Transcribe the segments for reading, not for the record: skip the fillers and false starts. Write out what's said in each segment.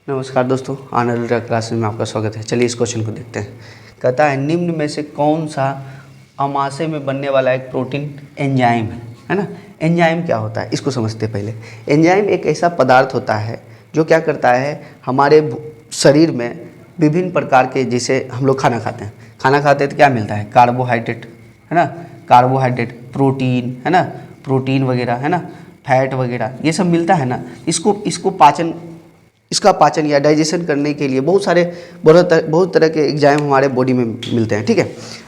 नमस्कार दोस्तों, आनंद क्लासेस में आपका स्वागत है। चलिए इस क्वेश्चन को देखते हैं। कहता है निम्न में से कौन सा अमाशय में बनने वाला एक प्रोटीन एंजाइम है ना। एंजाइम क्या होता है इसको समझते हैं पहले। एंजाइम एक ऐसा पदार्थ होता है जो क्या करता है, हमारे शरीर में विभिन्न प्रकार के, जैसे हम लोग खाना खाते हैं तो क्या मिलता है, कार्बोहाइड्रेट है ना, कार्बोहाइड्रेट, प्रोटीन है ना, प्रोटीन वगैरह है ना, फैट वगैरह ये सब मिलता है ना। इसका पाचन या डाइजेशन करने के लिए बहुत तरह के एंजाइम हमारे बॉडी में मिलते हैं। ठीक है,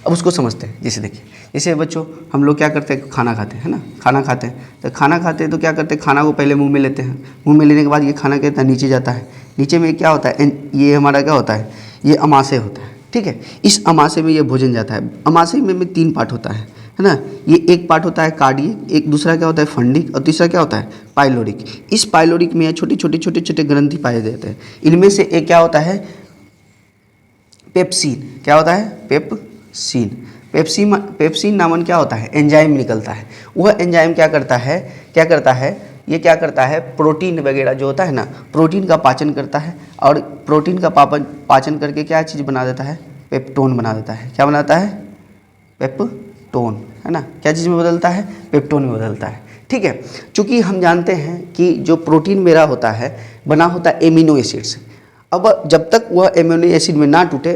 अब उसको समझते हैं। जैसे देखिए, जैसे बच्चों हम लोग क्या करते हैं, खाना खाते हैं ना, खाना खाते हैं तो क्या करते हैं, खाना को पहले मुंह में लेते हैं। मुंह में लेने के बाद ये खाना कहता है नीचे जाता है। नीचे में क्या होता है, ये हमारा क्या होता है, ये अमाशय होता है। ठीक है, इस अमाशय में ये भोजन जाता है। अमाशय में 3 पार्ट होता है ना। ये एक पार्ट होता है कार्डियक, एक दूसरा क्या होता है फंडिक, और तीसरा क्या होता है पाइलोरिक। इस पाइलोरिक में छोटे ग्रंथि पाए जाते हैं। इनमें से एक क्या होता है, पेप्सिन। क्या होता है, पेप्सिन। पेप्सिन नामन क्या होता है, एंजाइम निकलता है। वह एंजाइम क्या करता है, ये क्या करता है, प्रोटीन वगैरह जो होता है ना, प्रोटीन का पाचन करता है। और प्रोटीन का पाचन करके क्या चीज़ बना देता है, पेप्टोन बना देता है। क्या बनाता है, पेप्टोन है ना। क्या चीज़ में बदलता है, पेप्टोन में बदलता है। ठीक है, चूँकि हम जानते हैं कि जो प्रोटीन मेरा होता है बना होता है एमिनो एसिड से। अब जब तक वह एमिनो एसिड में ना टूटे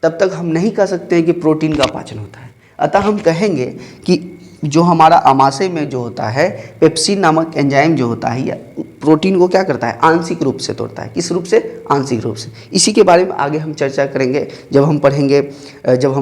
तब तक हम नहीं कह सकते हैं कि प्रोटीन का पाचन होता है। अतः हम कहेंगे कि जो हमारा अमाशय में जो होता है, पेप्सिन नामक एंजाइम जो होता है, यह प्रोटीन को क्या करता है, आंशिक रूप से तोड़ता है। किस रूप से, आंशिक रूप से। इसी के बारे में आगे हम चर्चा करेंगे जब हम पढ़ेंगे। जब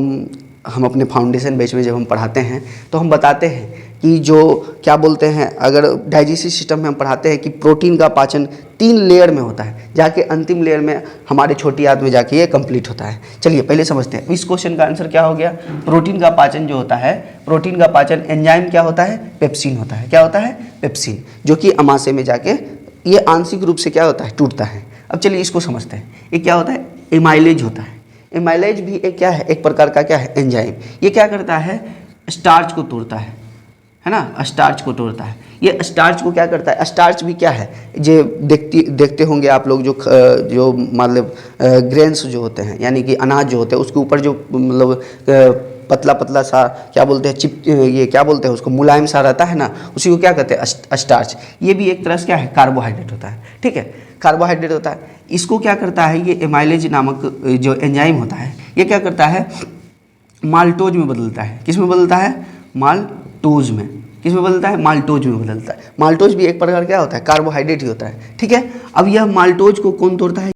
हम अपने फाउंडेशन बैच में जब हम पढ़ाते हैं तो हम बताते हैं कि जो क्या बोलते हैं, अगर डाइजेस्टिव सिस्टम में हम पढ़ाते हैं कि प्रोटीन का पाचन 3 लेयर में होता है, जाके अंतिम लेयर में हमारे छोटी आंत में जाके ये कंप्लीट होता है। चलिए पहले समझते हैं। इस क्वेश्चन का आंसर क्या हो गया, प्रोटीन का पाचन जो होता है, प्रोटीन का पाचन एंजाइम क्या होता है, पेप्सिन होता है। क्या होता है, पेप्सिन, जो कि अमाशय में जाके ये आंशिक रूप से क्या होता है, टूटता है। अब चलिए इसको समझते हैं। ये क्या होता है, एमाइलेज होता है। एमाइलेज भी एक क्या है, एक प्रकार का क्या है, एंजाइम। ये क्या करता है, स्टार्च को तोड़ता है ना, स्टार्च को तोड़ता है। ये स्टार्च को क्या करता है, स्टार्च भी क्या है, जो देखते होंगे आप लोग, जो मतलब ग्रेन्स जो होते हैं, यानी कि अनाज जो होते हैं, उसके ऊपर जो मतलब पतला सा क्या बोलते हैं, ये क्या बोलते हैं उसको, मुलायम सा रहता है ना, उसी को क्या कहते हैं, स्टार्च। ये भी एक तरह से क्या है, कार्बोहाइड्रेट होता है। ठीक है, कार्बोहाइड्रेट होता है। इसको क्या करता है, ये एमाइलेज नामक जो एंजाइम होता है, ये क्या करता है, माल्टोज में बदलता है। किस में बदलता है, माल्टोज में। किस में बदलता है, माल्टोज में बदलता है। माल्टोज भी एक प्रकार क्या होता है, कार्बोहाइड्रेट ही होता है। ठीक है, अब यह माल्टोज को कौन तोड़ता है,